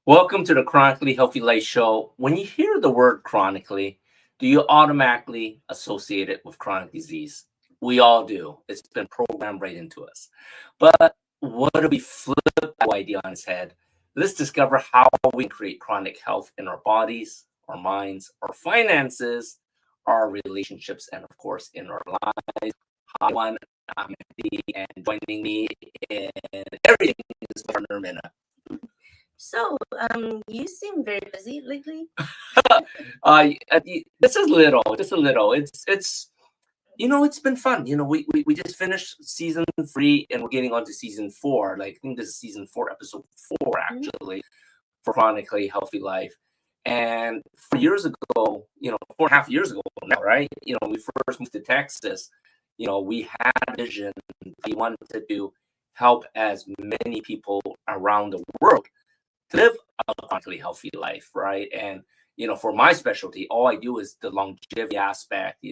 Welcome to the Chronically Healthy Life Show. When you hear the word chronically, do you automatically associate it with chronic disease? We all do. It's been programmed right into us. But what if we flip that idea on its head? Let's discover how we create chronic health in our bodies, our minds, our finances, our relationships, and of course, in our lives. Hi, everyone. I'm Andy, and joining me in everything is my partner, Minna. So, you seem very busy lately. This is little, just a little. It's it's been fun. We just finished season 3 and we're getting on to season 4. Like I think this is season 4, episode 4 actually, for Chronically Healthy Life. And 4 years ago, 4.5 years ago now, right? We first moved to Texas. We had a vision. We wanted to help as many people around the world live a chronically healthy life, right? And for my specialty, all I do is the longevity aspect,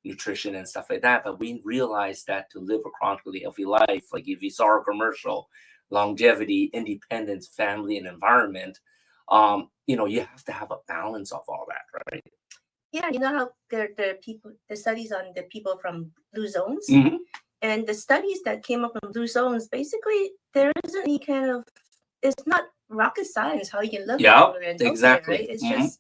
nutrition and stuff like that. But we realized that to live a chronically healthy life, like if you saw our commercial, longevity, independence, family, and environment, you have to have a balance of all that, right? Yeah, you know how the studies on the people from blue zones, and the studies that came up from blue zones, basically there isn't any kind of, it's not rocket science how you can live longer and healthier, exactly. right? It's just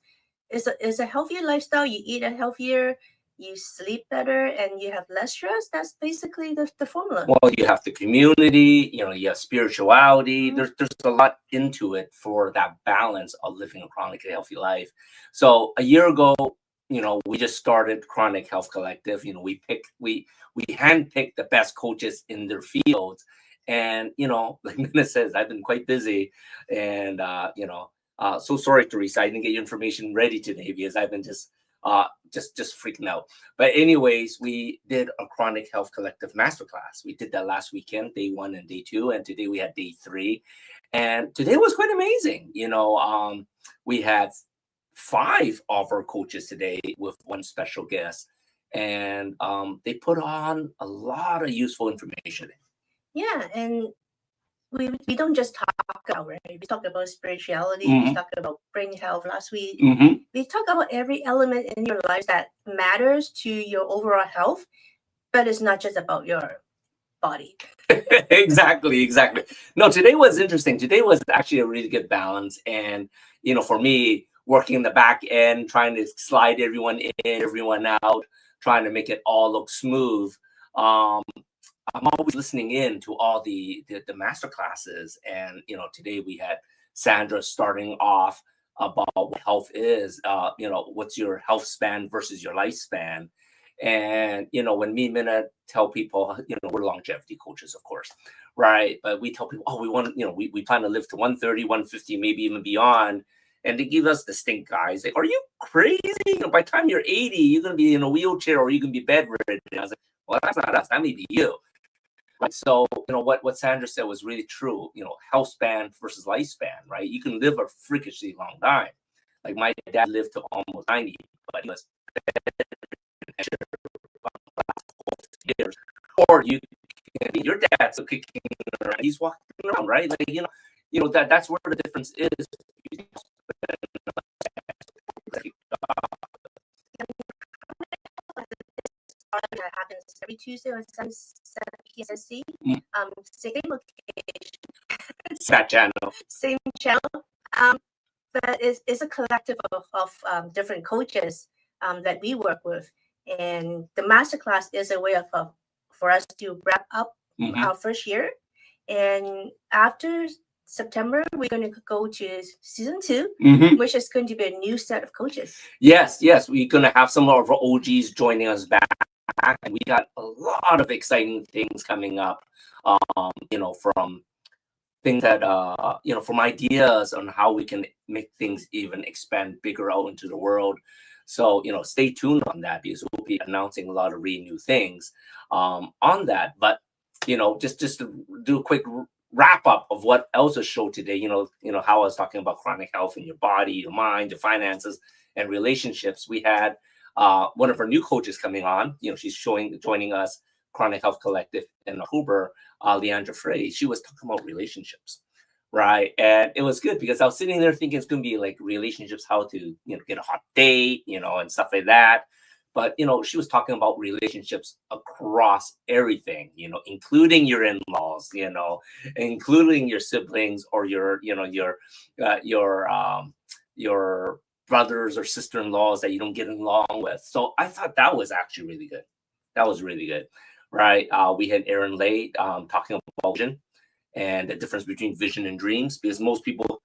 it's a healthier lifestyle. You eat a healthier, you sleep better, and you have less stress. That's basically the formula. Well, you have the community, you have spirituality. There's a lot into it for that balance of living a chronically healthy life. So a year ago, we just started Chronic Health Collective. We handpicked the best coaches in their fields. And, like Minna says, I've been quite busy. And, so sorry, Teresa, I didn't get your information ready today because I've been just freaking out. But anyways, we did a Chronic Health Collective Masterclass. We did that last weekend, day 1 and day 2. And today we had day 3. And today was quite amazing. We had 5 of our coaches today with one special guest. And they put on a lot of useful information. Yeah, and we don't just talk about, right? We talk about spirituality. We talk about brain health last week. We talk about every element in your life that matters to your overall health, but it's not just about your body. Exactly. No, today was interesting. Today was actually a really good balance. And, for me, working in the back end, trying to slide everyone in, everyone out, trying to make it all look smooth. I'm always listening in to all the master classes. And, today we had Sandra starting off about what health is, what's your health span versus your lifespan. And, when me and Minna tell people, we're longevity coaches, of course, right? But we tell people, we want, we plan to live to 130, 150, maybe even beyond. And they give us the stink eyes. Like, are you crazy? By the time you're 80, you're going to be in a wheelchair or you can be bedridden. I was like, well, that's not us. That may be you. Right? So, what Sandra said was really true. Health span versus lifespan, right? You can live a freakishly long time. Like my dad lived to almost 90, but he was years. Or your dad's still kicking around. He's walking around, right? Like, that's where the difference is. that happens every Tuesday on 7 PSSC. Same location, That channel. same channel. But it's a collective of different coaches that we work with. And the masterclass is a way of for us to wrap up our first year. And after September, we're going to go to season 2, which is going to be a new set of coaches. Yes, we're going to have some of our OGs joining us back. And we got a lot of exciting things coming up, from things that, from ideas on how we can make things even expand bigger out into the world. So, stay tuned on that, because we'll be announcing a lot of really new things on that. But, just to do a quick wrap up of what Elsa showed today, how I was talking about chronic health in your body, your mind, your finances, and relationships. We had one of our new coaches coming on. She's joining us, Chronic Health Collective in October, Leandra Frey. She was talking about relationships, right? And it was good because I was sitting there thinking it's going to be like relationships, how to, get a hot date, and stuff like that. But, she was talking about relationships across everything, including your in-laws, including your siblings or your brothers or sister-in-laws that you don't get along with. So I thought that was actually really good. That was really good, right? We had Aaron Lay talking about vision and the difference between vision and dreams, because most people,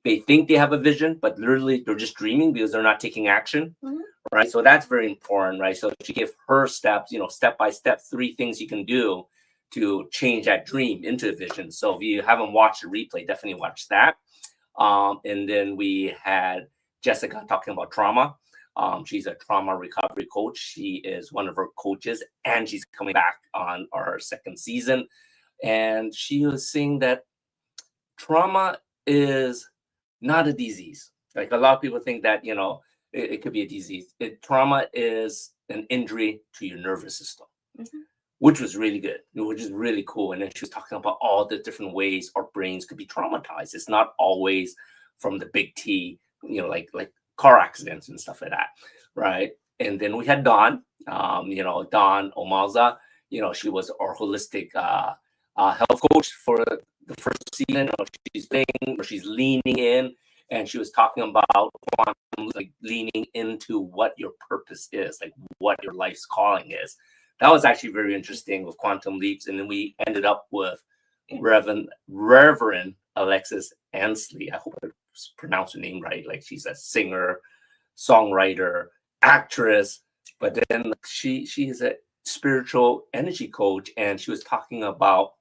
they think they have a vision, but literally they're just dreaming because they're not taking action, right? So that's very important, right? So she gave her steps, step by step, 3 things you can do to change that dream into a vision. So if you haven't watched the replay, definitely watch that. And then we had Jessica talking about trauma. She's a trauma recovery coach. She is one of our coaches, and she's coming back on our 2nd season. And she was saying that trauma is not a disease. Like a lot of people think that, it could be a disease. Trauma is an injury to your nervous system, which was really good, which is really cool. And then she was talking about all the different ways our brains could be traumatized. It's not always from the big T, like car accidents and stuff like that, right? And then we had Dawn, Dawn Omalza. She was our holistic health coach for the first season. She's leaning in, and she was talking about quantum, like leaning into what your purpose is, like what your life's calling is. That was actually very interesting with quantum leaps. And then we ended up with Reverend Alexis Ansley. I hope I pronounced her name right. Like, she's a singer, songwriter, actress, but then she is a spiritual energy coach, and she was talking about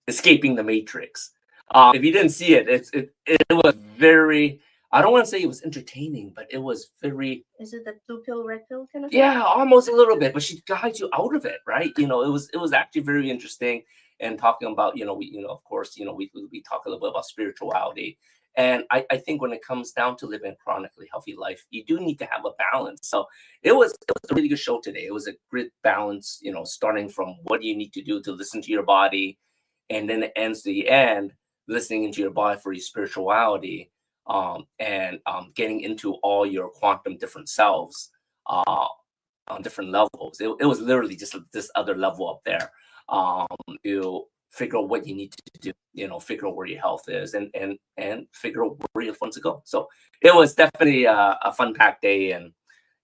escaping the matrix. If you didn't see it, it was very, I don't want to say it was entertaining, but it was very. Is it the blue pill, red pill kind of thing? Yeah, almost a little bit, but she guides you out of it, right? It was actually very interesting, and talking about, we, of course, we talk a little bit about spirituality. And I think when it comes down to living a chronically healthy life, you do need to have a balance. So it was a really good show today. It was a great balance, starting from what you need to do to listen to your body, and then it ends to the end, listening into your body for your spirituality, and getting into all your quantum different selves on different levels. It was literally just this other level up there, to figure out what you need to do, figure out where your health is, and figure out where you want to go. So it was definitely a fun-packed day, and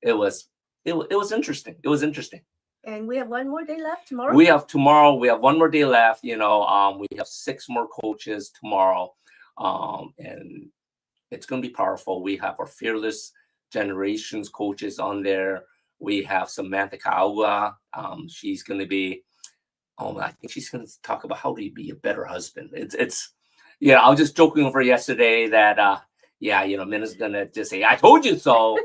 it was interesting. It was interesting. And we have one more day left tomorrow. We have one more day left. We have 6 more coaches tomorrow, and it's going to be powerful. We have our Fearless Generations coaches on there. We have Samantha Kaua. She's going to be. I think she's going to talk about how do you be a better husband. I was just joking with her yesterday that Mina's going to just say, "I told you so."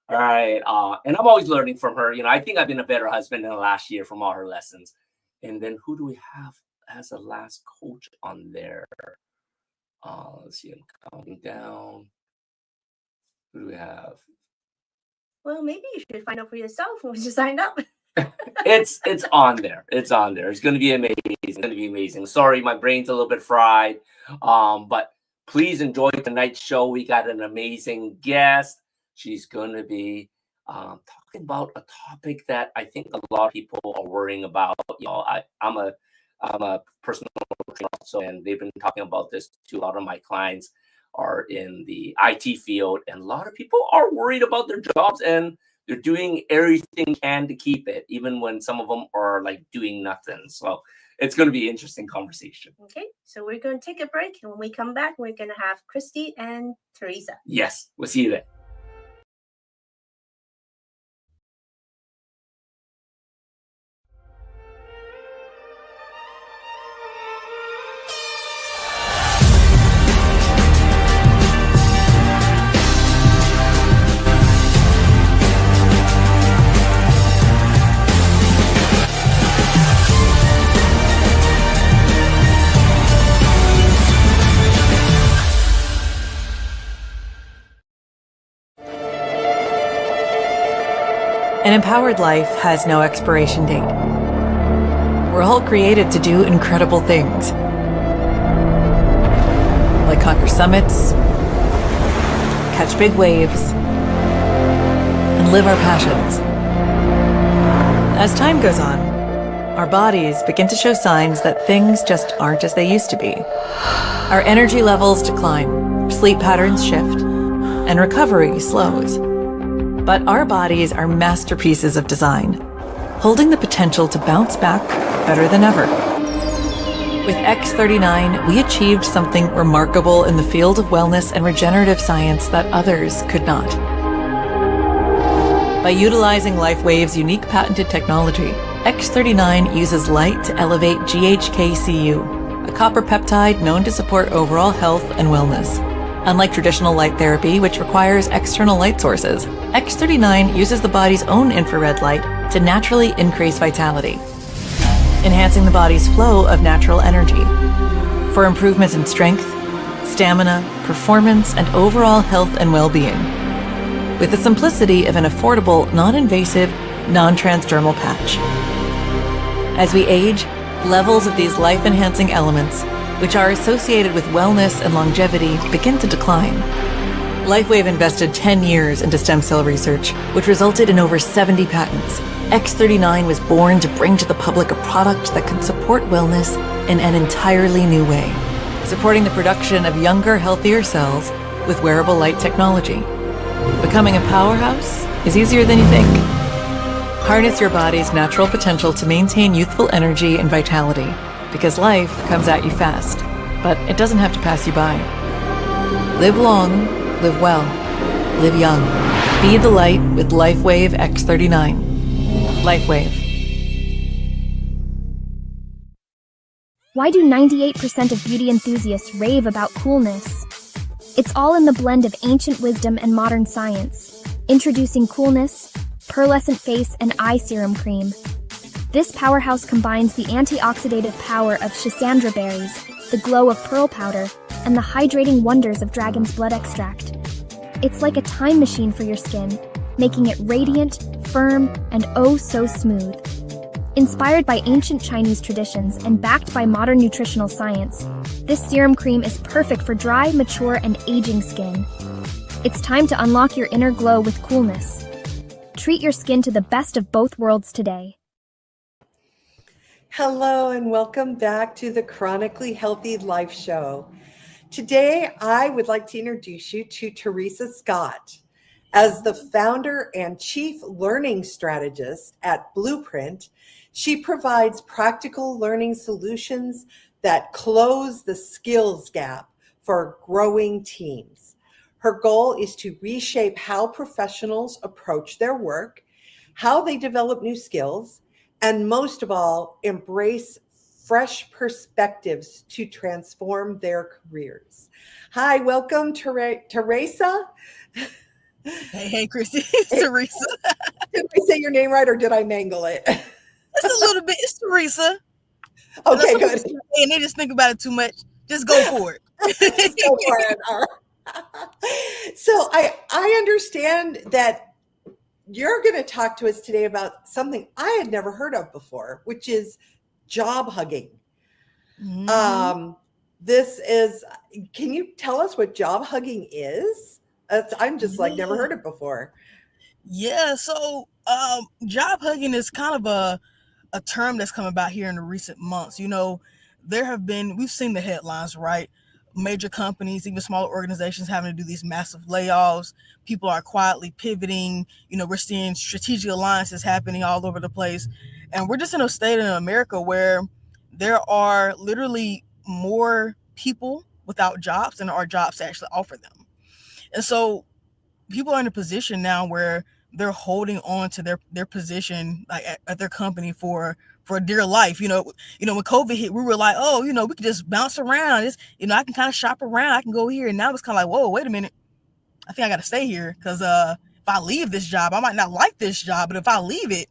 All right. And I'm always learning from her. I think I've been a better husband in the last year from all her lessons. And then who do we have as a last coach on there? Let's see. I'm counting down. Who do we have? Well, maybe you should find out for yourself when you signed up. It's on there. It's on there. It's going to be amazing. It's going to be amazing. Sorry, my brain's a little bit fried. But please enjoy tonight's show. We got an amazing guest. She's going to be talking about a topic that I think a lot of people are worrying about. I'm a personal trainer also, and they've been talking about this to a lot of my clients are in the IT field, and a lot of people are worried about their jobs, and they're doing everything they can to keep it, even when some of them are like doing nothing. So it's going to be an interesting conversation. Okay, so we're going to take a break, and when we come back, we're going to have Christy and Taresa. Yes, we'll see you then. An empowered life has no expiration date. We're all created to do incredible things, like conquer summits, catch big waves, and live our passions. As time goes on, our bodies begin to show signs that things just aren't as they used to be. Our energy levels decline, sleep patterns shift, and recovery slows. But our bodies are masterpieces of design, holding the potential to bounce back better than ever. With X39, we achieved something remarkable in the field of wellness and regenerative science that others could not. By utilizing LifeWave's unique patented technology, X39 uses light to elevate GHK-Cu, a copper peptide known to support overall health and wellness. Unlike traditional light therapy, which requires external light sources, X39 uses the body's own infrared light to naturally increase vitality, enhancing the body's flow of natural energy. For improvements in strength, stamina, performance, and overall health and well-being, with the simplicity of an affordable, non-invasive, non-transdermal patch. As we age, levels of these life-enhancing elements, which are associated with wellness and longevity, begin to decline. LifeWave invested 10 years into stem cell research, which resulted in over 70 patents. X39 was born to bring to the public a product that can support wellness in an entirely new way, supporting the production of younger, healthier cells with wearable light technology. Becoming a powerhouse is easier than you think. Harness your body's natural potential to maintain youthful energy and vitality, because life comes at you fast, but it doesn't have to pass you by. Live long, live well, live young. Be the light with LifeWave X39. LifeWave. Why do 98% of beauty enthusiasts rave about coolness? It's all in the blend of ancient wisdom and modern science. Introducing Coolness, Pearlescent Face and Eye Serum Cream. This powerhouse combines the antioxidative power of schisandra berries, the glow of pearl powder, and the hydrating wonders of dragon's blood extract. It's like a time machine for your skin, making it radiant, firm, and oh so smooth. Inspired by ancient Chinese traditions and backed by modern nutritional science, this serum cream is perfect for dry, mature, and aging skin. It's time to unlock your inner glow with Coolness. Treat your skin to the best of both worlds today. Hello and welcome back to the Chronically Healthy Life Show. Today, I would like to introduce you to Taresa Scott. As the founder and chief learning strategist at Bleuprint, she provides practical learning solutions that close the skills gap for growing teams. Her goal is to reshape how professionals approach their work, how they develop new skills, and most of all, embrace fresh perspectives to transform their careers. Hi, welcome, Taresa. Hey, Chrissy, it's Taresa. Did I say your name right, or did I mangle it? It's a little bit. It's Taresa. Okay, good. And they just think about it too much. Just go for it. Just go for it. All right. So I understand that you're going to talk to us today about something I had never heard of before, which is job hugging. Mm-hmm. Can you tell us what job hugging is? I'm just like never heard it before. Yeah, so job hugging is kind of a term that's come about here in the recent months. We've seen the headlines, right? Major companies, even smaller organizations having to do these massive layoffs. People are quietly pivoting. We're seeing strategic alliances happening all over the place. And we're just in a state in America where there are literally more people without jobs than there are jobs to actually offer them. And so people are in a position now where they're holding on to their position, like at their company for dear life. When COVID hit, we were like, oh, we could just bounce around. I can kind of shop around. I can go here. And now it's kind of like, whoa, wait a minute. I think I got to stay here because if I leave this job, I might not like this job. But if I leave it,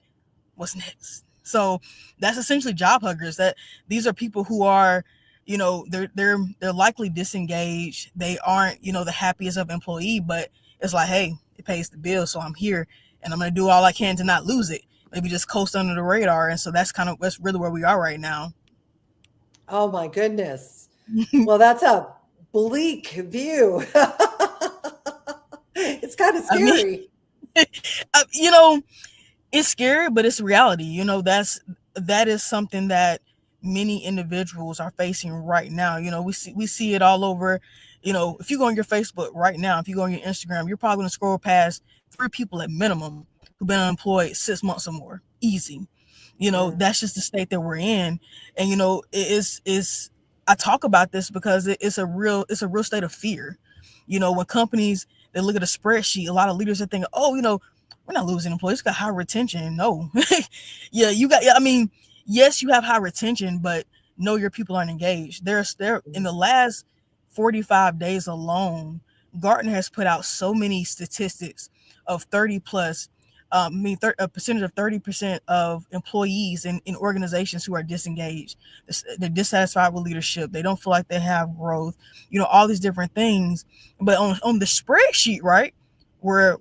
what's next? So that's essentially job huggers. That these are people who are, they're likely disengaged. They aren't, the happiest of employee, but it's like, hey, it pays the bill, so I'm here and I'm gonna do all I can to not lose it. Maybe just coast under the radar. And so that's really where we are right now. Oh my goodness. Well, that's a bleak view. It's kind of scary. It's scary, but it's reality. That is something that many individuals are facing right now. We see it all over. If you go on your Facebook right now, if you go on your Instagram, you're probably going to scroll past 3 people at minimum who've been unemployed 6 months or more. Easy. That's just the state that we're in. And I talk about this because it's a real state of fear. When companies, they look at a spreadsheet, a lot of leaders are thinking, oh, we're not losing employees, got high retention. No. Yes, you have high retention, but no, your people aren't engaged. They're in the last 45 days alone, Gartner has put out so many statistics of 30 plus, a percentage of 30% of employees in organizations who are disengaged. They're dissatisfied with leadership. They don't feel like they have growth, all these different things. But on the spreadsheet, right, we're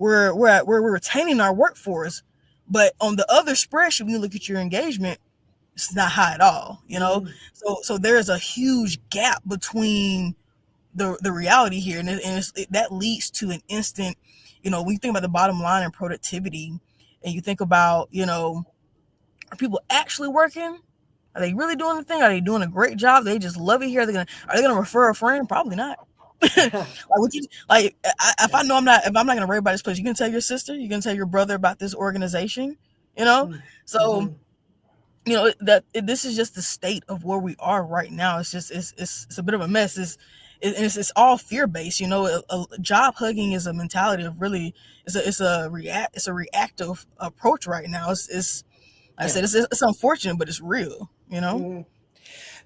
retaining our workforce. But on the other spreadsheet, when you look at your engagement, it's not high at all, So there's a huge gap between the reality here, and that leads to an instant, when you think about the bottom line and productivity, and you think about, are people actually working? Are they really doing the thing? Are they doing a great job? They just love it here. Are they gonna refer a friend? Probably not. If I know if I'm not gonna rave about this place, you can tell your sister, you can tell your brother about this organization, So this is just the state of where we are right now. It's just it's a bit of a mess. It's all fear based. A job hugging is a mentality of really it's a reactive approach right now. It's like I said, it's unfortunate, but it's real.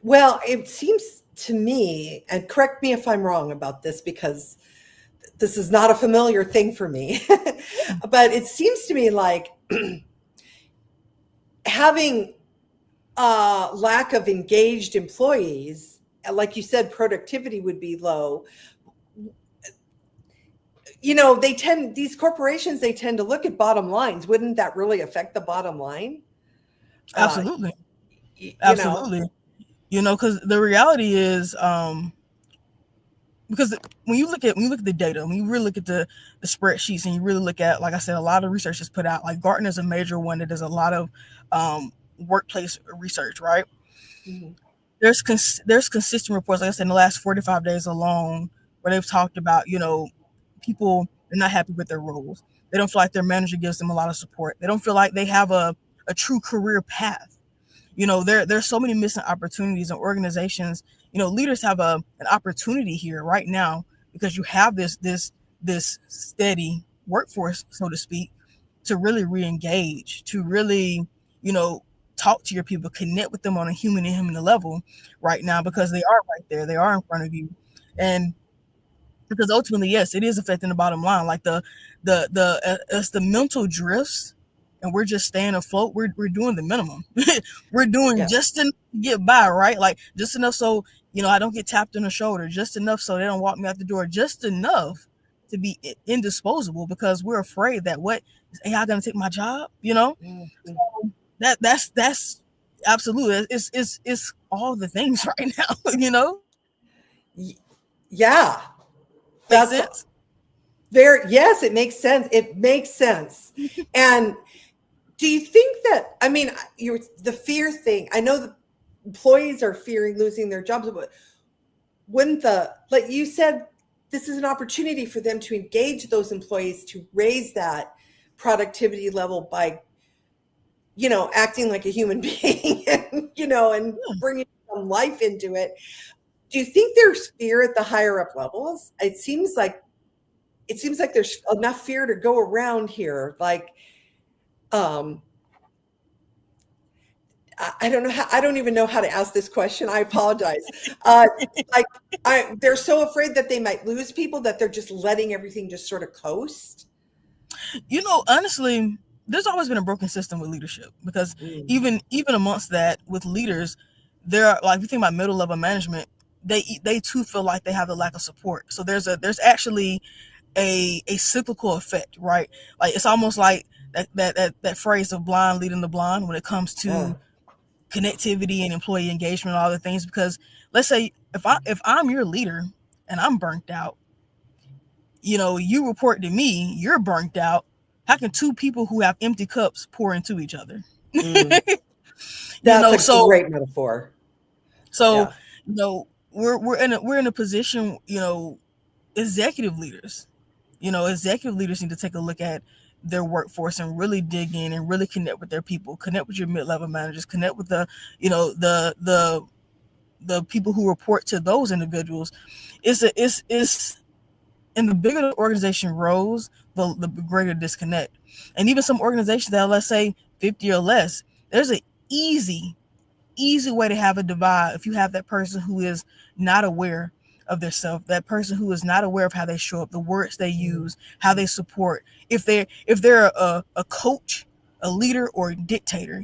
Well, it seems to me, and correct me if I'm wrong about this because this is not a familiar thing for me, but it seems to me like having a lack of engaged employees, like you said, productivity would be low. These corporations, they tend to look at bottom lines. Wouldn't that really affect the bottom line? Absolutely. Absolutely. Because the reality is, because when you look at the data, when you really look at the spreadsheets, and you really look at, like I said, a lot of research is put out. Like Gartner is a major one that does a lot of workplace research, right? Mm-hmm. There's consistent reports, like I said, in the last 45 days alone, where they've talked about, people are not happy with their roles. They don't feel like their manager gives them a lot of support. They don't feel like they have a true career path. There's so many missing opportunities in organizations. Leaders have an opportunity here right now because you have this steady workforce, so to speak, to really re-engage, to really, talk to your people, connect with them on a human level right now, because they are right there. They are in front of you. And because ultimately, yes, it is affecting the bottom line. Like it's the mental drifts, and we're just staying afloat. We're doing the minimum. We're doing just enough to get by, right? Like just enough so I don't get tapped on the shoulder. Just enough so they don't walk me out the door. Just enough to be indisposable, because we're afraid that what is AI going to take my job? Mm-hmm. So that's absolutely it's all the things right now. Yeah. Makes sense. Yes, it makes sense. It makes sense. And do you think that, I mean, the fear thing, I know the employees are fearing losing their jobs, but wouldn't like you said, this is an opportunity for them to engage those employees to raise that productivity level by, acting like a human being and, and bringing some life into it. Do you think there's fear at the higher up levels? It seems like there's enough fear to go around here. Like, I don't know I don't even know how to ask this question. I apologize. They're so afraid that they might lose people that they're just letting everything just sort of coast. Honestly, there's always been a broken system with leadership, because even amongst that, with leaders, there are, like, we think about middle level management, they too feel like they have a lack of support. So there's actually a cyclical effect, right? Like, it's almost like that phrase of blind leading the blind when it comes to connectivity and employee engagement and all the things. Because let's say if I'm your leader and I'm burnt out, you report to me, you're burnt out. How can two people who have empty cups pour into each other? That's a great metaphor. So, we're in a position, executive leaders need to take a look at their workforce and really dig in and really connect with their people, connect with your mid-level managers, connect with the people who report to those individuals. It's and the bigger the organization grows, the greater disconnect. And even some organizations that, let's say 50 or less, there's an easy way to have a divide. If you have that person who is not aware of their self, that person who is not aware of how they show up, the words they use, how they support, if they're a coach, a leader, or a dictator,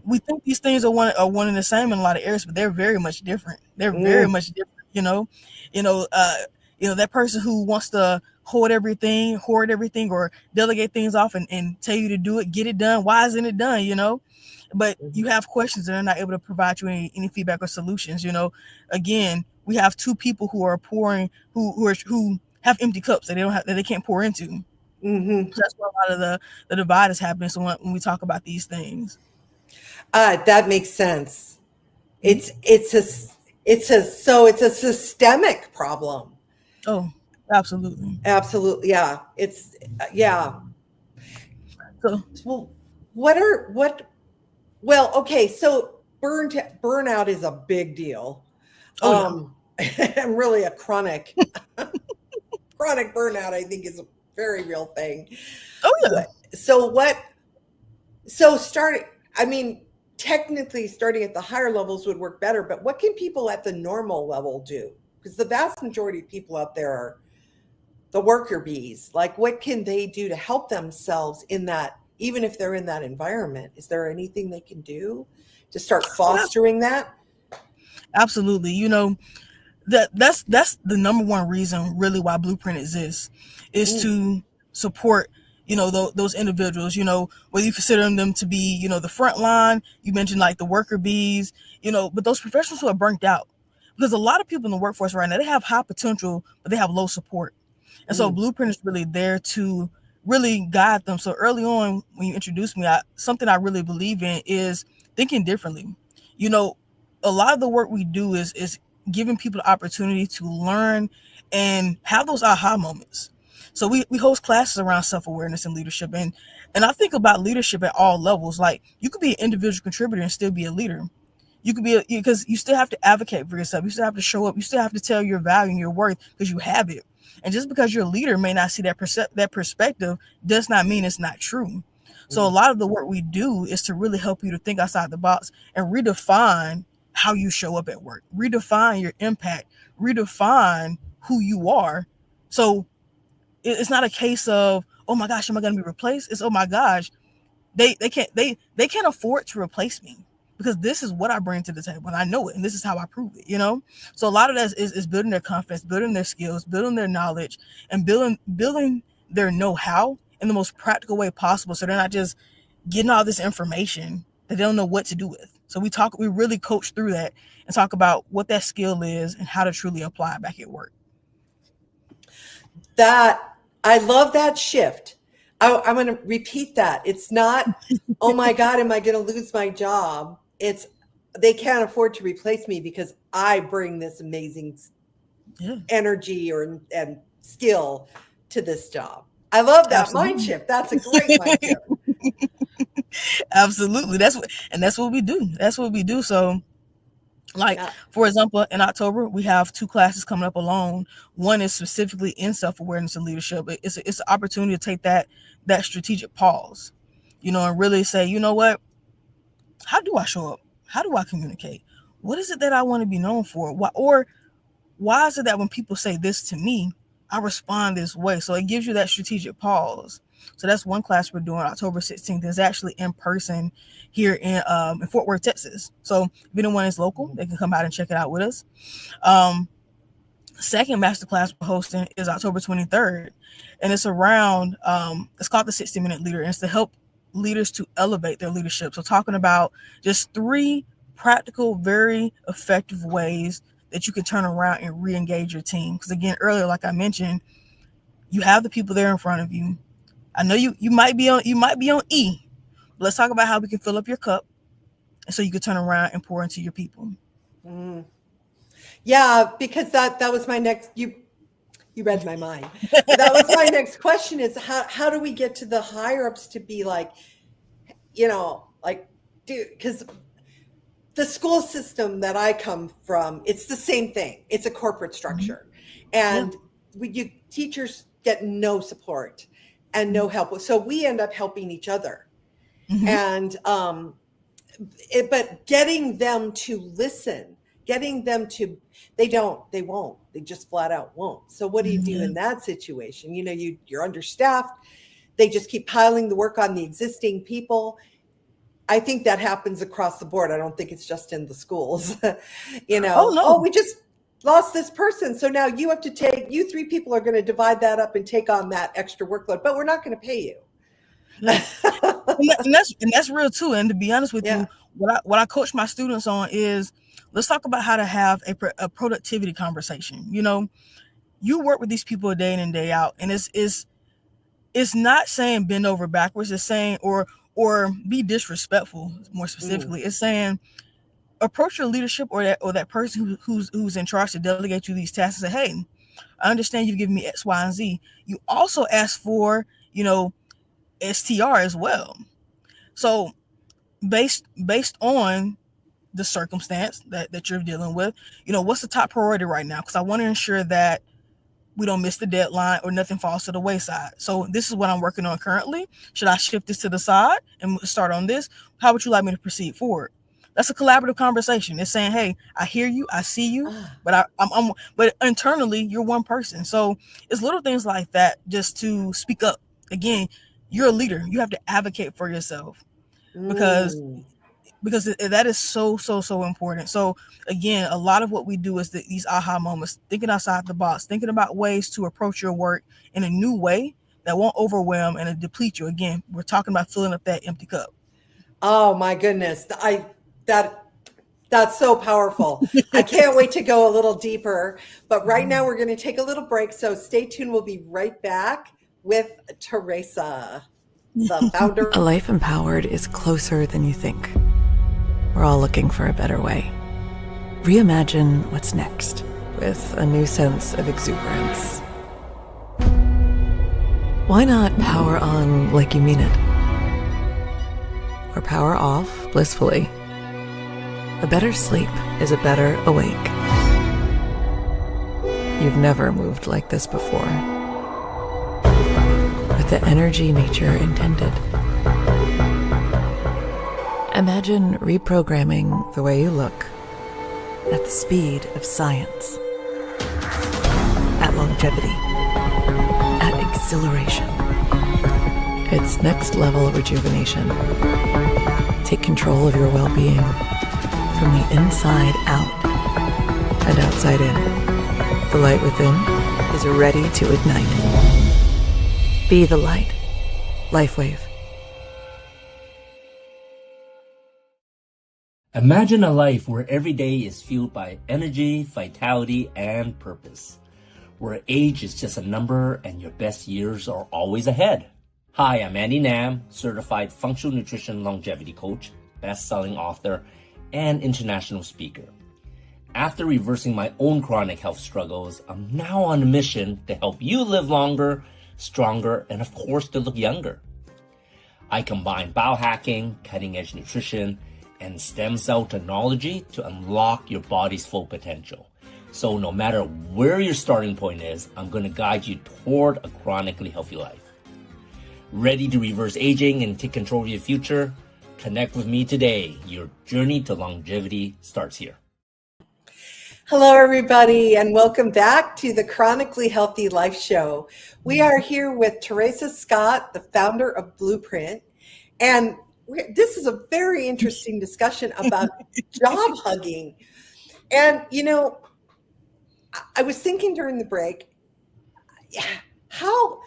we think these things are one and the same in a lot of areas, but they're very much different. They're very much different. That person who wants to hoard everything, or delegate things off and tell you to do it, get it done. Why isn't it done? But you have questions and they're not able to provide you any feedback or solutions. Again, we have two people who are pouring, who have empty cups that they can't pour into. So that's where a lot of the divide is happening. So when we talk about these things, that makes sense. It's a systemic problem. Oh, absolutely. Yeah. So, okay. So burnout is a big deal. And really a chronic burnout, I think, is a very real thing. Oh yeah. Technically starting at the higher levels would work better, but what can people at the normal level do? Because the vast majority of people out there are the worker bees. Like, what can they do to help themselves in that, even if they're in that environment? Is there anything they can do to start fostering that? Absolutely. That's the number one reason really why Bleuprint exists, is to support those individuals, whether you consider them to be the front line. You mentioned like the worker bees, but those professionals who are burnt out, because a lot of people in the workforce right now, they have high potential but they have low support. And so Bleuprint is really there to really guide them. So early on when you introduced me, something I really believe in is thinking differently. A lot of the work we do is giving people the opportunity to learn and have those aha moments. So we host classes around self-awareness and leadership. And I think about leadership at all levels. Like, you could be an individual contributor and still be a leader. You could be because you still have to advocate for yourself. You still have to show up. You still have to tell your value and your worth because you have it. And just because your leader may not see that perspective does not mean it's not true. So a lot of the work we do is to really help you to think outside the box and redefine how you show up at work, redefine your impact, redefine who you are. So it's not a case of, oh my gosh, am I going to be replaced? It's, oh my gosh, they can't afford to replace me because this is what I bring to the table and I know it and this is how I prove it, So a lot of that is building their confidence, building their skills, building their knowledge, and building their know-how in the most practical way possible, so they're not just getting all this information that they don't know what to do with. So we really coach through that and talk about what that skill is and how to truly apply it back at work. I love that shift. I'm going to repeat that. It's not, oh my God, am I going to lose my job? It's, they can't afford to replace me because I bring this amazing energy and skill to this job. I love that mind shift. That's a great mind shift. Absolutely. That's what we do. That's what we do. So, like, for example, in October, we have 2 classes coming up alone. One is specifically in self-awareness and leadership. It's an opportunity to take that strategic pause, and really say, you know what? How do I show up? How do I communicate? What is it that I want to be known for? Why is it that when people say this to me, I respond this way? So it gives you that strategic pause. So that's one class we're doing October 16th. It's actually in person here in Fort Worth, Texas. So if anyone is local, they can come out and check it out with us. Second masterclass we're hosting is October 23rd. And it's around, it's called the 60-Minute Leader. And it's to help leaders to elevate their leadership. So talking about just 3 practical, very effective ways that you can turn around and re-engage your team. Because again, earlier, like I mentioned, you have the people there in front of you. I know you might be on E. But let's talk about how we can fill up your cup, and so you can turn around and pour into your people. Yeah, because that was my next. You read my mind. That was my next question: is how do we get to the higher ups to be like, because the school system that I come from, it's the same thing. It's a corporate structure, and teachers get no support and no help. So we end up helping each other, and but getting them to listen, getting them to, they won't. They just flat out won't. So what do you do in that situation? You're understaffed. They just keep piling the work on the existing people. I think that happens across the board. I don't think it's just in the schools. We just lost this person. So now you 3 people are going to divide that up and take on that extra workload, but we're not going to pay you. and that's real too. And to be honest with you, what I coach my students on is, let's talk about how to have a productivity conversation. You work with these people day in and day out, and it's not saying bend over backwards. It's saying or be disrespectful. More specifically, it's saying approach your leadership or that person who's in charge to delegate you these tasks and say, hey, I understand you've given me X, Y, and Z. You also asked for, STR as well. So based on the circumstance that you're dealing with, what's the top priority right now? Because I want to ensure that we don't miss the deadline or nothing falls to the wayside. So this is what I'm working on currently. Should I shift this to the side and start on this? How would you like me to proceed forward? That's a collaborative conversation. It's saying, hey, I hear you, I see you, but but internally you're one person. So it's little things like that, just to speak up. Again, you're a leader. You have to advocate for yourself because that is so important. So again, a lot of what we do is these aha moments, thinking outside the box, thinking about ways to approach your work in a new way that won't overwhelm and deplete you. Again, we're talking about filling up that empty cup. Oh my goodness. That's so powerful. I can't wait to go a little deeper, but right now we're going to take a little break. So stay tuned. We'll be right back with Taresa, the founder. A life empowered is closer than you think. We're all looking for a better way. Reimagine what's next with a new sense of exuberance. Why not power on like you mean it? Or power off blissfully. A better sleep is a better awake. You've never moved like this before. With the energy nature intended. Imagine reprogramming the way you look at the speed of science, at longevity, at exhilaration. It's next level rejuvenation. Take control of your well-being from the inside out and outside in. The light within is ready to ignite. Be the light. LifeWave. Imagine a life where every day is fueled by energy, vitality, and purpose. where age is just a number and your best years are always ahead. Hi, I'm Andy Nam, certified functional nutrition longevity coach, best-selling author, and international speaker. After reversing my own chronic health struggles, I'm now on a mission to help you live longer, stronger, and of course, to look younger. I combine biohacking, cutting-edge nutrition, and stem cell technology to unlock your body's full potential. So no matter where your starting point is, I'm going to guide you toward a chronically healthy life. Ready to reverse aging and take control of your future? Connect with me today. Your journey to longevity starts here. Hello, everybody, and welcome back to the Chronically Healthy Life Show. We are here with Taresa Scott, the founder of Bleuprint, and this is a very interesting discussion about job hugging. And, you know, I was thinking during the break, how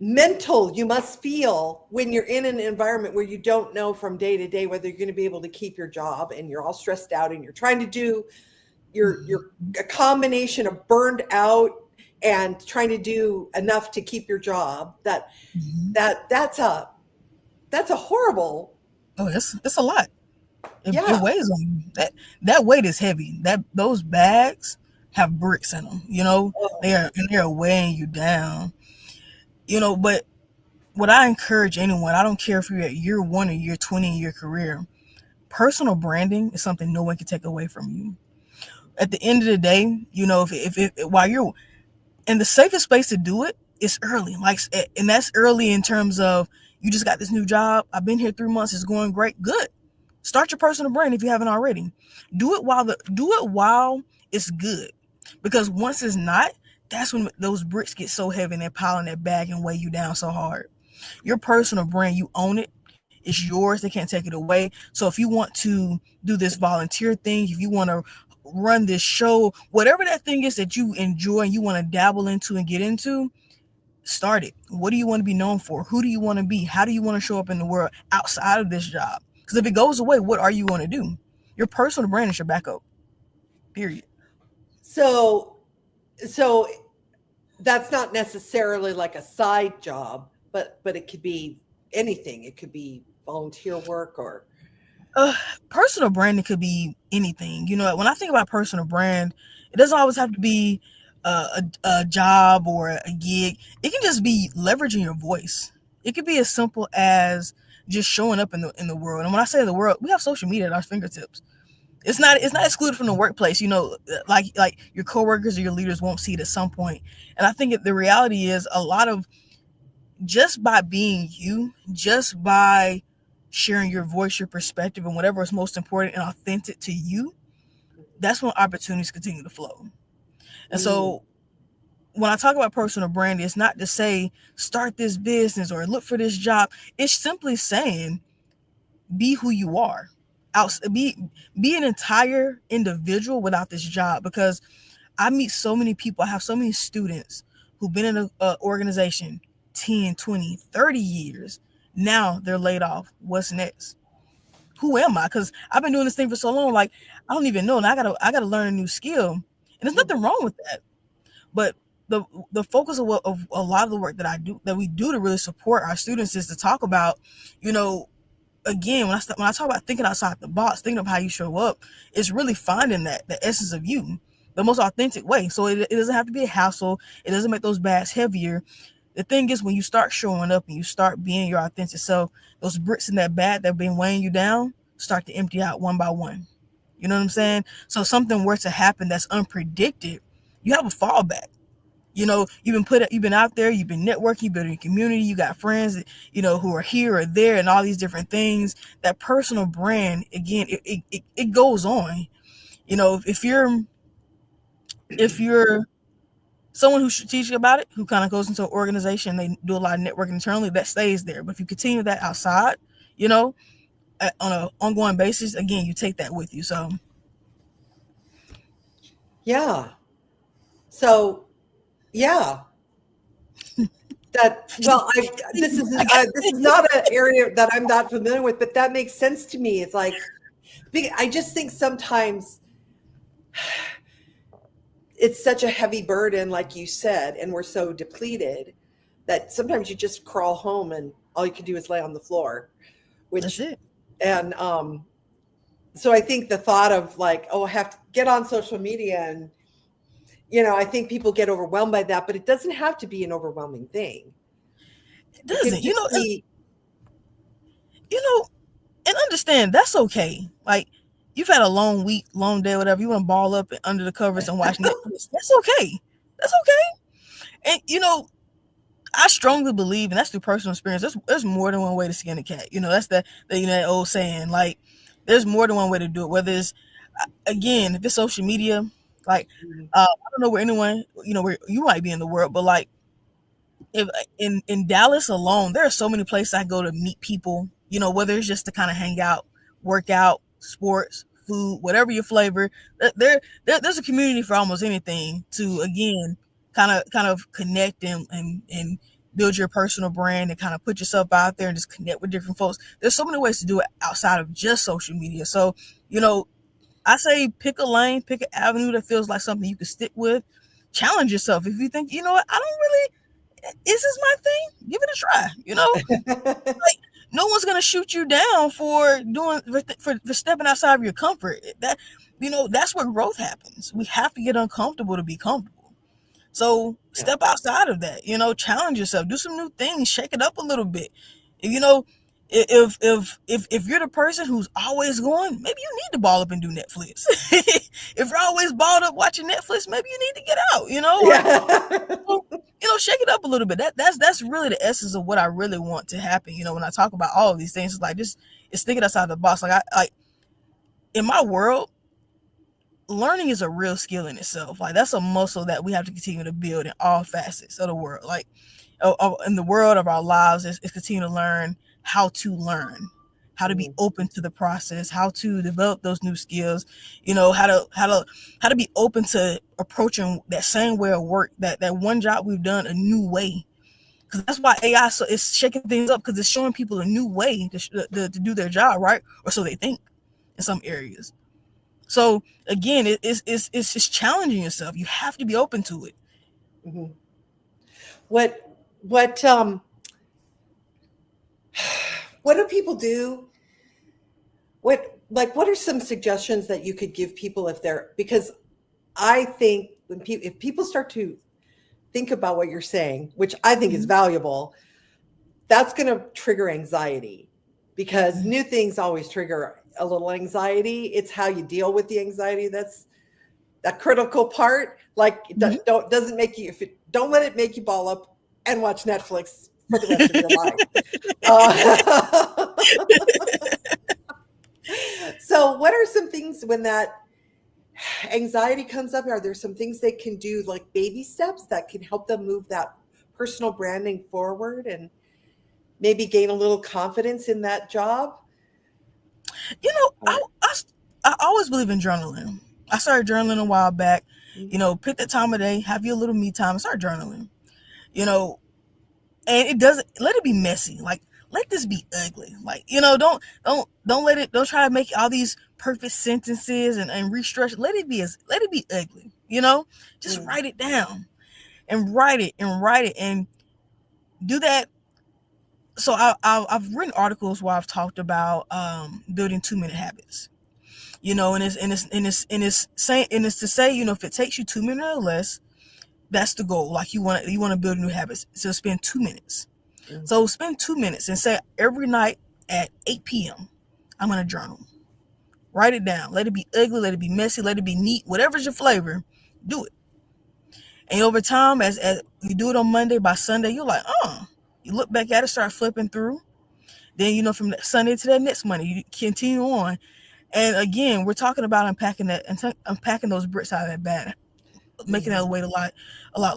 mental you must feel when you're in an environment where you don't know from day to day whether you're going to be able to keep your job, and you're all stressed out and you're trying to do you're a combination of burned out and trying to do enough to keep your job. That's a horrible. Oh, it's a lot. It weighs on you. That weight is heavy. Those bags have bricks in them. You know, they're weighing you down. You know, but what I encourage anyone, I don't care if you're at year 1 or year 20 in your career, personal branding is something no one can take away from you. At the end of the day, you know, if while you're in the safest space to do it, it's early. And that's early in terms of you just got this new job. I've been here 3 months. It's going great. Good. Start your personal brand if you haven't already. Do it while it's good, because once it's not, that's when those bricks get so heavy and they pile in that bag and weigh you down so hard. Your personal brand, you own it. It's yours. They can't take it away. So if you want to do this volunteer thing, if you want to run this show, whatever that thing is that you enjoy and you want to dabble into and get into, start it. What do you want to be known for? Who do you want to be? How do you want to show up in the world outside of this job? Because if it goes away, what are you going to do? Your personal brand is your backup. Period. So that's not necessarily like a side job, but it could be anything. It could be volunteer work or personal branding could be anything. You know, when I think about personal brand, it doesn't always have to be a job or a gig. It can just be leveraging your voice. It could be as simple as just showing up in the world. And when I say the world, we have social media at our fingertips. It's not excluded from the workplace. You know, like your coworkers or your leaders won't see it at some point. And I think the reality is a lot of just by being you, just by sharing your voice, your perspective, and whatever is most important and authentic to you, that's when opportunities continue to flow. And so when I talk about personal brand, it's not to say start this business or look for this job. It's simply saying be who you are. Be an entire individual without this job, because I meet so many people. I have so many students who've been in an organization 10, 20, 30 years. Now they're laid off. What's next? Who am I? Because I've been doing this thing for so long. Like, I don't even know. And I gotta learn a new skill. And there's nothing wrong with that. But the focus of a lot of the work that we do to really support our students is to talk about, you know, again, when I talk about thinking outside the box, thinking of how you show up, it's really finding the essence of you, the most authentic way. So it doesn't have to be a hassle. It doesn't make those bags heavier. The thing is, when you start showing up and you start being your authentic self, those bricks in that bag that have been weighing you down start to empty out one by one. You know what I'm saying? So something were to happen that's unpredicted, you have a fallback. You know, you've been out there, you've been networking, you've been in your community, you got friends, you know, who are here or there and all these different things. That personal brand, again, it goes on. You know, if you're someone who's strategic about it, who kind of goes into an organization, they do a lot of networking internally, that stays there. But if you continue that outside, you know, on an ongoing basis, again, you take that with you. So, yeah. So, yeah. This is not an area that I'm not familiar with, but that makes sense to me. It's like, I just think sometimes it's such a heavy burden, like you said, and we're so depleted that sometimes you just crawl home and all you can do is lay on the floor, which, that's it. And so I think the thought of like, oh, I have to get on social media, and, you know, I think people get overwhelmed by that, but it doesn't have to be an overwhelming thing. It doesn't, you know, be, and understand that's okay. Like, you've had a long week, long day, whatever. You want to ball up under the covers and watch Netflix. That's okay. That's okay. And, you know, I strongly believe, and that's through personal experience, there's more than one way to skin a cat. You know, that's the you know, that old saying. Like, there's more than one way to do it. Whether it's, again, if it's social media, like, I don't know where anyone, you know, where you might be in the world, but like, if in Dallas alone, there are so many places I go to meet people. You know, whether it's just to kind of hang out, work out, sports, food, whatever your flavor. There's a community for almost anything to, again, kind of connect and build your personal brand and kind of put yourself out there and just connect with different folks. There's so many ways to do it outside of just social media. So, you know, I say pick a lane, pick an avenue that feels like something you can stick with. Challenge yourself. If you think, you know what, is this my thing? Give it a try. You know, like, no one's gonna shoot you down for stepping outside of your comfort. That, you know, that's where growth happens. We have to get uncomfortable to be comfortable. So step outside of that. You know, challenge yourself. Do some new things. Shake it up a little bit. You know, if you're the person who's always going, maybe you need to ball up and do Netflix. If you're always balled up watching Netflix, maybe you need to get out. You know. You know, shake it up a little bit. That's really the essence of what I really want to happen. You know, when I talk about all of these things, it's like it's thinking outside the box. Like, in my world, learning is a real skill in itself. Like, that's a muscle that we have to continue to build in all facets of the world. Like, in the world of our lives, is continue to learn how to learn, how to be open to the process, how to develop those new skills, you know, how to be open to approaching that same way of work, that one job we've done a new way. Because that's why AI is shaking things up, because it's showing people a new way to do their job, right? Or so they think in some areas. So again, it's just challenging yourself. You have to be open to it. Mm-hmm. What do people do? What are some suggestions that you could give people because I think if people start to think about what you're saying, which I think is valuable, that's going to trigger anxiety, because new things always trigger a little anxiety. It's how you deal with the anxiety. That's the critical part. Like, don't let it make you ball up and watch Netflix for the rest of your life. So what are some things when that anxiety comes up? Are there some things they can do, like baby steps, that can help them move that personal branding forward and maybe gain a little confidence in that job? You know, I always believe in journaling. I started journaling a while back. You know, pick the time of day, have your little me time, and start journaling. You know, and let it be messy. Like, let this be ugly. Like, you know, don't try to make all these perfect sentences and restructure. Let it be ugly. You know, just write it down and write it and do that. So I've written articles where I've talked about building 2-minute habits. You know, and it's to say, you know, if it takes you 2 minutes or less, that's the goal. Like, you want to build new habits. So spend 2 minutes. So spend 2 minutes and say, every night at 8 p.m., I'm going to journal. Write it down. Let it be ugly. Let it be messy. Let it be neat. Whatever's your flavor, do it. And over time, as you do it on Monday, by Sunday, you're like, you look back at it, start flipping through. Then, you know, from Sunday to that next Monday, you continue on. And again, we're talking about unpacking that and unpacking those bricks out of that bag, making that weight a lot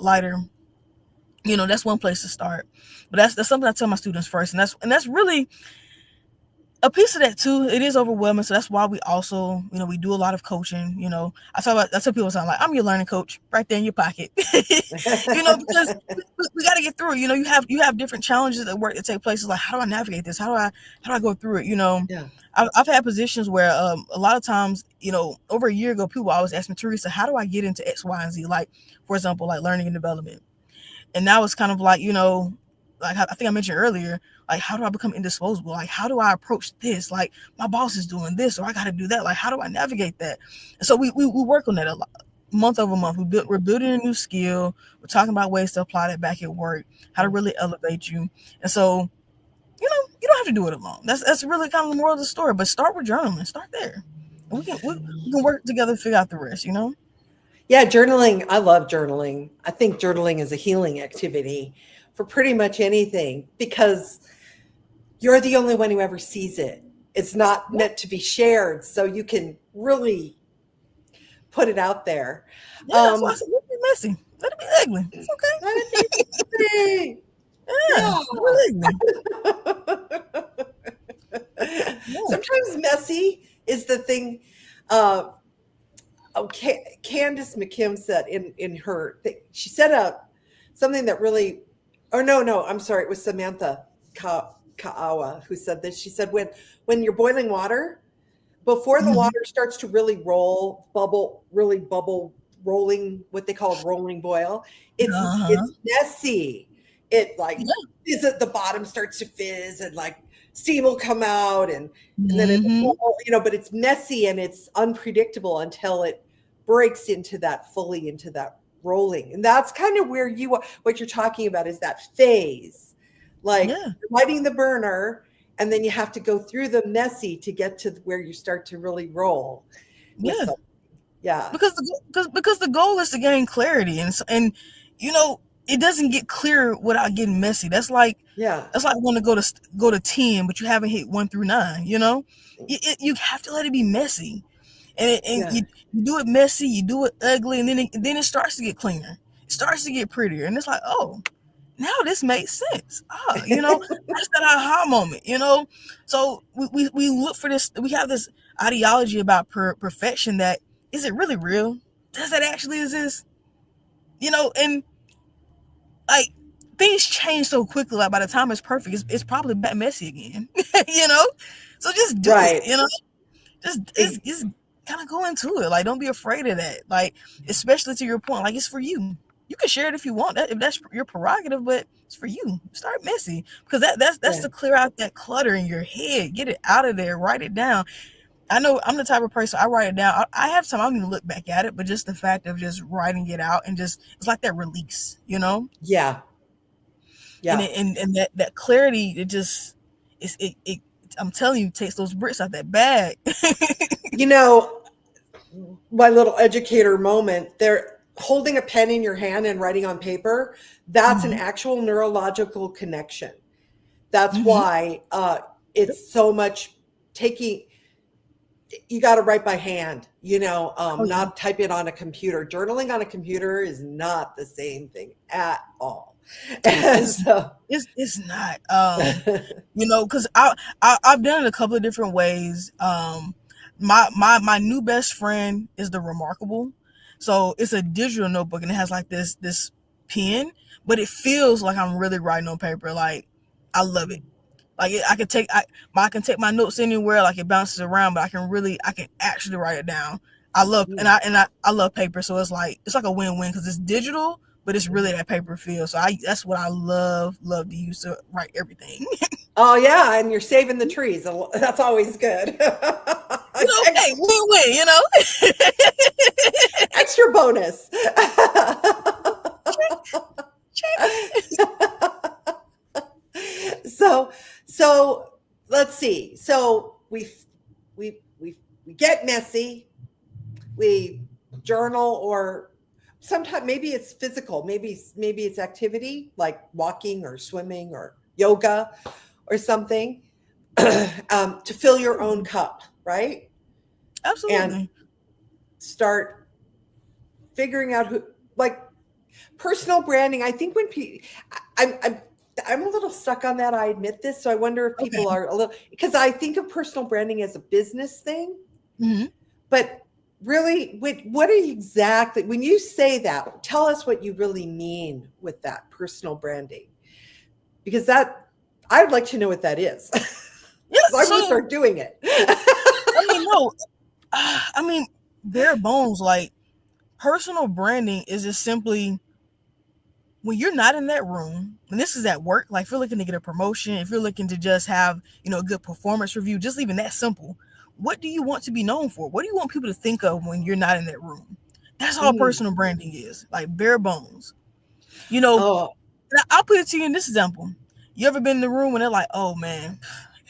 lighter. You know, that's one place to start. But that's something I tell my students first, and that's really, a piece of that too, it is overwhelming. So that's why we also, we do a lot of coaching. I tell people something like, I'm your learning coach right there in your pocket. Because we got to get through it. You have different challenges at work that take place. It's like, how do I navigate this? How do I go through it? Yeah. I've had positions where a lot of times, over a year ago, people always ask me, Taresa, how do I get into X, Y, and Z? Like, for example, like learning and development. And now it's kind of like, like I think I mentioned earlier, like, how do I become indisposable? Like, how do I approach this? Like, my boss is doing this, or I got to do that. Like, how do I navigate that? And so we work on that a lot, month over month. We're building a new skill. We're talking about ways to apply that back at work, how to really elevate you. And so, you don't have to do it alone. That's really kind of the moral of the story. But start with journaling. Start there. And we can work together to figure out the rest. Yeah, journaling. I love journaling. I think journaling is a healing activity for pretty much anything, because you're the only one who ever sees it. It's not meant to be shared, so you can really put it out there. Yeah, that's why I said, let it be messy. Let it be ugly. It's okay. Let it be messy. Sometimes messy is the thing. Candace McKim said in her thing, she set up something that really, no, I'm sorry, it was Samantha Ka'awa who said this. She said, when you're boiling water, before the water starts to really bubble, rolling, what they call rolling boil, it's messy. It is at the bottom, starts to fizz, and like steam will come out, and then but it's messy and it's unpredictable until it breaks into that rolling. And that's kind of where what you're talking about is that phase, like lighting the burner, and then you have to go through the messy to get to where you start to really roll. Yeah. Because the goal is to gain clarity, and it doesn't get clear without getting messy. That's like when to go to 10, but you haven't hit 1 through 9. You have to let it be messy, and you do it messy, you do it ugly, and then it starts to get cleaner. It starts to get prettier, and it's like, oh, now this makes sense. That's that aha moment. So we look for this. We have this ideology about perfection. That is it really real? Does that actually exist? And like, things change so quickly. Like, by the time it's perfect, it's probably back messy again. So just do it. Just kind of go into it. Like, don't be afraid of that. Like, especially to your point, like, it's for you. You can share it if you want. If that's your prerogative, but it's for you. Start messy, because that's to clear out that clutter in your head. Get it out of there. Write it down. I know I'm the type of person, I write it down. I have time. I don't even look back at it, but just the fact of just writing it out and it's like that release, Yeah. And that clarity, I'm telling you, takes those bricks out that bag. My little educator moment, they're holding a pen in your hand and writing on paper. That's an actual neurological connection. That's why it's so much you got to write by hand, not type it on a computer. Journaling on a computer is not the same thing at all. It's not, because I've done it a couple of different ways. My new best friend is the Remarkable. So it's a digital notebook, and it has like this pen, but it feels like I'm really writing on paper. Like, I love it. Like, I can take my notes anywhere. Like, it bounces around, but I can actually write it down. I love I love paper, so it's like a win-win, because it's digital, but it's really that paper feel. So that's what I love to use to write everything. Oh yeah, and you're saving the trees. That's always good. Hey, win-win, Extra bonus. So let's see. So we get messy. We journal, or sometimes maybe it's physical. Maybe it's activity like walking or swimming or yoga or something to fill your own cup, right? Absolutely. And start figuring out personal branding. I think when I'm a little stuck on that. I admit this. So I wonder if people are a little, because I think of personal branding as a business thing, but really, what are you exactly, when you say that, tell us what you really mean with that personal branding, because that, I'd like to know what that is. Yes, I'm going to start doing it. I mean, bare bones, like personal branding is just simply when you're not in that room, and this is at work, like if you're looking to get a promotion, if you're looking to just have, a good performance review, just even that simple, what do you want to be known for? What do you want people to think of when you're not in that room? That's all personal branding is, like bare bones. I'll put it to you in this example. You ever been in the room when they're like, oh man,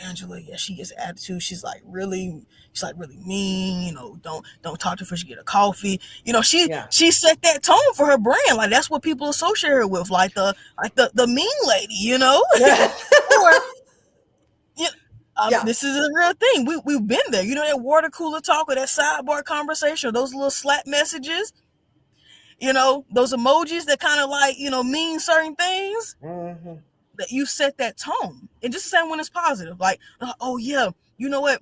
Angela, yeah, she gets attitude. She's like really mean, don't talk to her, she get a coffee. She set that tone for her brand. Like that's what people associate her with, like the mean lady, Or this is a real thing. We've been there. That water cooler talk or that sidebar conversation or those little slap messages. Those emojis that kind of like, mean certain things. That you set that tone, and just the same when it's positive, like, oh yeah, you know what,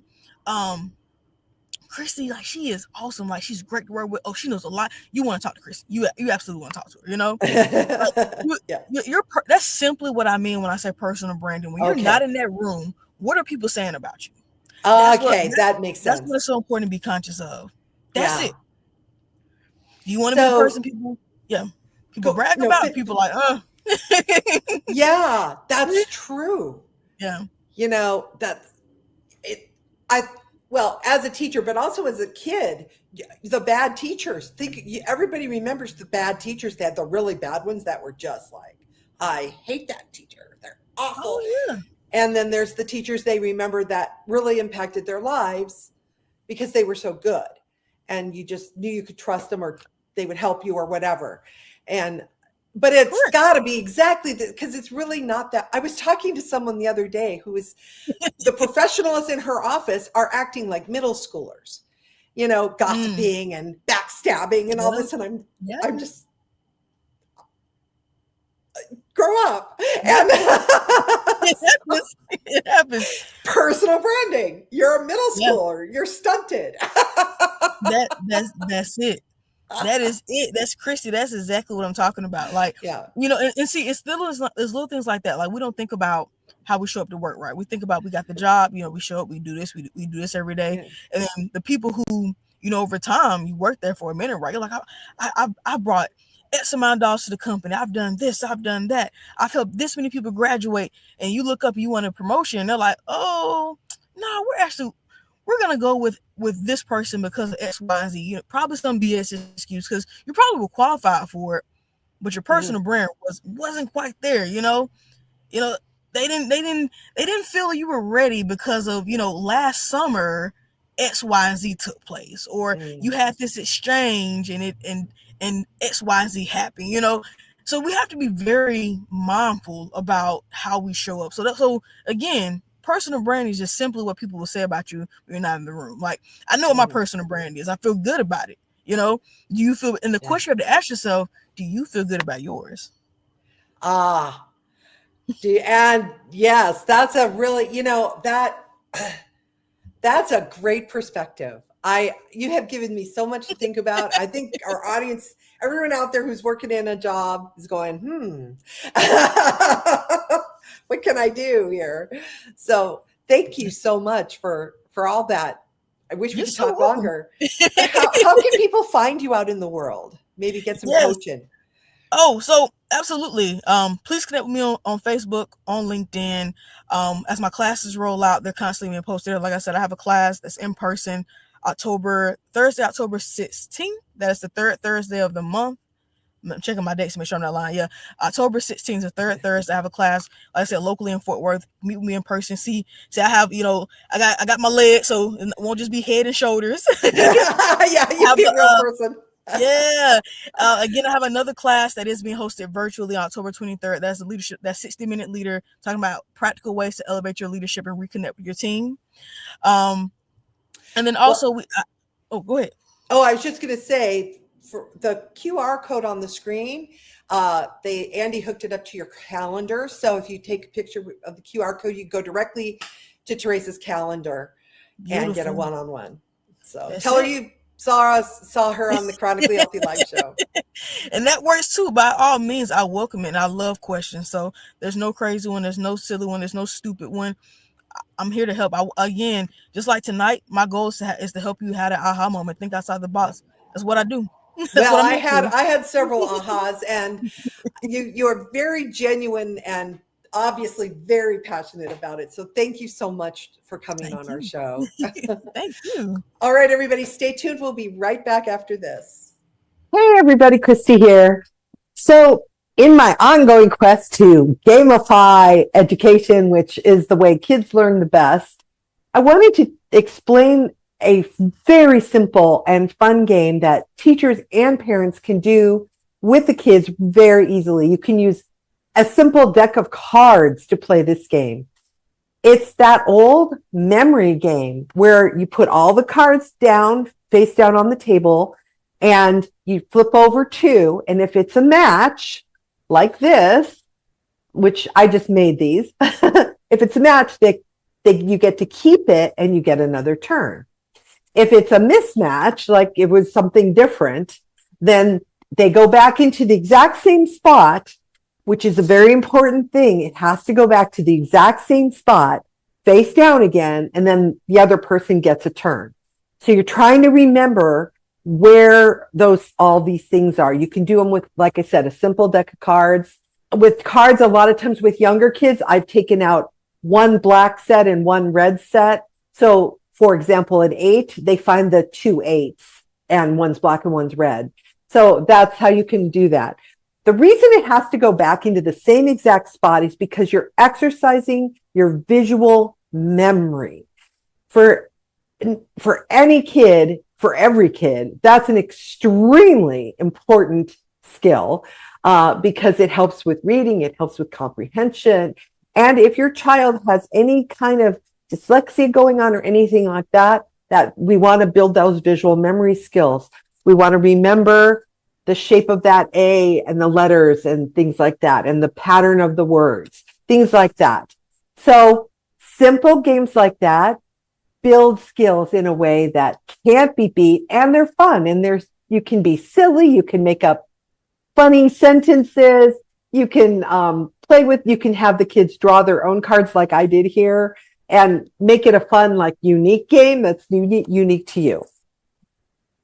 Christy, like she is awesome, like she's great to work with. Oh, she knows a lot. You want to talk to Christy? You absolutely want to talk to her. Like, that's simply what I mean when I say personal branding. When you're not in that room, what are people saying about you? That makes sense. That's what's so important to be conscious of. That's it. You want to be a person people brag about. People like, yeah, that's true. Yeah. That's it. Well, as a teacher, but also as a kid, the bad teachers, everybody remembers the bad teachers. They had the really bad ones that were just like, I hate that teacher. They're awful. Oh, yeah. And then there's the teachers they remember that really impacted their lives because they were so good. And you just knew you could trust them or they would help you or whatever. But it's got to be exactly because it's really not that. I was talking to someone the other day who is the professionals in her office are acting like middle schoolers, gossiping and backstabbing and all this. And I'm just grow up. And it happens. Personal branding. You're a middle schooler. You're stunted. That's it. That is it. That's Christy. That's exactly what I'm talking about. Like, and see, it's still there's little things like that. Like we don't think about how we show up to work, right? We think about we got the job. We show up, we do this, we do this every day, and then the people who over time you work there for a minute, right? You're like, I brought X amount of dollars to the company. I've done this, I've done that. I've helped this many people graduate, and you look up, you want a promotion, and they're like, oh no, we're going to go with this person because of X, Y, and Z. Probably some BS excuse because you probably were qualified for it, but your personal brand wasn't quite there. They didn't feel you were ready because of, last summer X, Y, and Z took place, or you had this exchange and X, Y, and Z happened, So we have to be very mindful about how we show up. So again, personal brand is just simply what people will say about you when you're not in the room. Like, I know what my personal brand is. I feel good about it. Do you feel, and the question you have to ask yourself, do you feel good about yours? And yes, that's a really, that's a great perspective. You have given me so much to think about. I think our audience, everyone out there who's working in a job is going, what can I do here? So thank you so much for all that. I wish we could talk longer. How can people find you out in the world? Maybe get some coaching. Oh, so absolutely. Please connect with me on Facebook, on LinkedIn. As my classes roll out, they're constantly being posted. Like I said, I have a class that's in person Thursday, October 16th. That is the third Thursday of the month. I'm checking my dates to make sure I'm not lying. Yeah, October 16th is the third Thursday. I have a class, like I said, locally in Fort Worth. Meet with me in person. See, I have, I got my legs, so it won't just be head and shoulders. Yeah, you be a real person. Again, I have another class that is being hosted virtually on October 23rd. That's a leadership, that's 60-minute leader, talking about practical ways to elevate your leadership and reconnect with your team. And then also, go ahead. Oh, I was just going to say, for the QR code on the screen, Andy hooked it up to your calendar. So if you take a picture of the QR code, you go directly to Teresa's calendar and get a one-on-one. So That's tell her it. you saw her on the Chronically Healthy Life show. And that works too. By all means, I welcome it. And I love questions. So there's no crazy one. There's no silly one. There's no stupid one. I'm here to help. Again, just like tonight, my goal is to help you have that aha moment. Think outside the box. That's what I do. Well, I had several ahas, and you're very genuine and obviously very passionate about it. So thank you so much for coming on our show. Thank you. All right, everybody, stay tuned. We'll be right back after this. Hey, everybody, Christy here. So in my ongoing quest to gamify education, which is the way kids learn the best, I wanted to explain a very simple and fun game that teachers and parents can do with the kids very easily. You can use a simple deck of cards to play this game. It's that old memory game where you put all the cards down, face down on the table, and you flip over two. And if it's a match like this, which I just made these, if it's a match, you get to keep it and you get another turn. If it's a mismatch, like it was something different, then they go back into the exact same spot, which is a very important thing. It has to go back to the exact same spot, face down again, and then the other person gets a turn. So you're trying to remember where all these things are. You can do them with, like I said, a simple deck of cards. With cards, a lot of times with younger kids, I've taken out one black set and one red set. So for example, an 8, they find the 2 8s and one's black and one's red. So that's how you can do that. The reason it has to go back into the same exact spot is because you're exercising your visual memory. For any kid, for every kid, that's an extremely important skill because it helps with reading, it helps with comprehension. And if your child has any kind of dyslexia going on or anything like that we want to build those visual memory skills. We want to remember the shape of that A and the letters and things like that, and the pattern of the words, things like that. So simple games like that build skills in a way that can't be beat, and they're fun. And you can be silly, you can make up funny sentences, you can you can have the kids draw their own cards like I did here, and make it a fun, like unique game that's unique to you.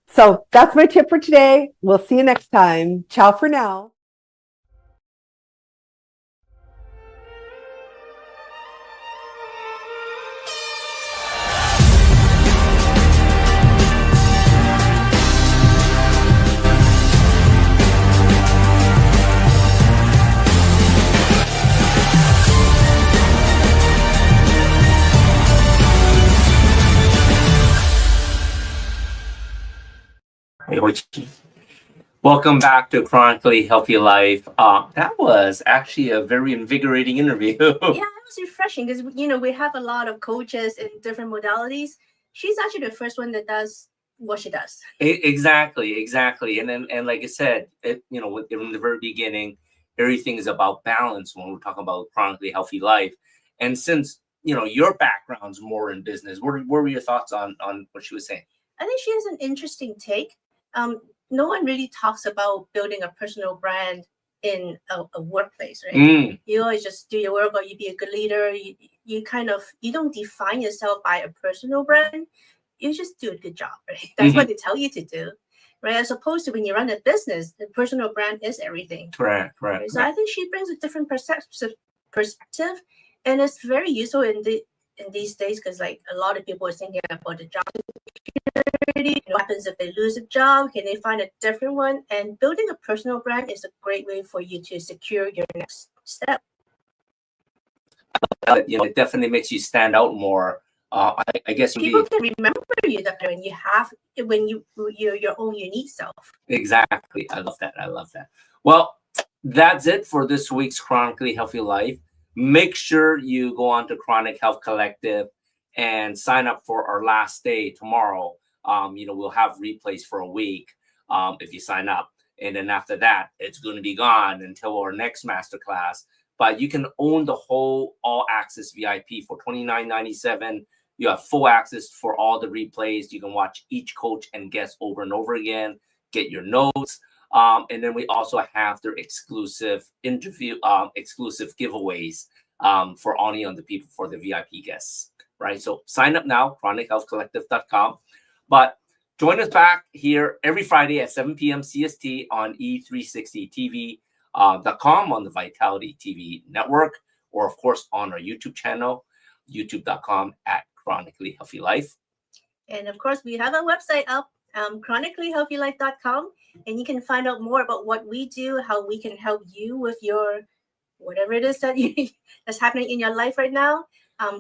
So that's my tip for today. We'll see you next time. Ciao for now. Welcome back to Chronically Healthy Life. That was actually a very invigorating interview. Yeah, it was refreshing because we have a lot of coaches in different modalities. She's actually the first one that does what she does. Exactly. And like I said, in the very beginning, everything is about balance when we're talking about chronically healthy life. And since your background's more in business, what were your thoughts on what she was saying? I think she has an interesting take. No one really talks about building a personal brand in a workplace, right? You always just do your work, or you be a good leader. You don't define yourself by a personal brand. You just do a good job, right? That's what they tell you to do, right? As opposed to when you run a business, the personal brand is everything. Correct. Right? So I think she brings a different perspective, and it's very useful in these days because like a lot of people are thinking about the job security. What happens if they lose a job? Can they find a different one? And building a personal brand is a great way for you to secure your next step. It definitely makes you stand out more. I guess people can remember you that when you're your own unique self. Exactly. I love that. Well, that's it for this week's Chronically Healthy Life. Make sure you go on to Chronic Health Collective and sign up for our last day tomorrow. We'll have replays for a week. if you sign up. And then after that, it's going to be gone until our next masterclass. But you can own the whole all access VIP for $29.97. You have full access for all the replays. You can watch each coach and guest over and over again, get your notes. And then we also have their exclusive interview, exclusive giveaways for only on the people for the VIP guests, right? So sign up now, chronichealthcollective.com. But join us back here every Friday at 7 p.m. CST on E360TV.com on the Vitality TV network, or of course on our YouTube channel, youtube.com at Chronically Healthy Life. And of course, we have a website up, chronicallyhealthylife.com, and you can find out more about what we do, how we can help you with your whatever it is that that's happening in your life right now.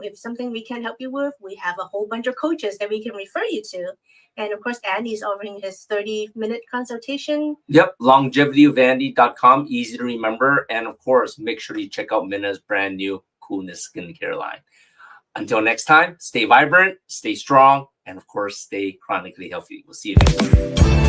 If something we can help you with, we have a whole bunch of coaches that we can refer you to. And of course, Andy's offering his 30-minute consultation. Yep, longevityofandy.com, easy to remember. And of course, make sure you check out Minna's brand new Coolness Skincare line. Until next time, stay vibrant, stay strong, and of course, stay chronically healthy. We'll see you next time.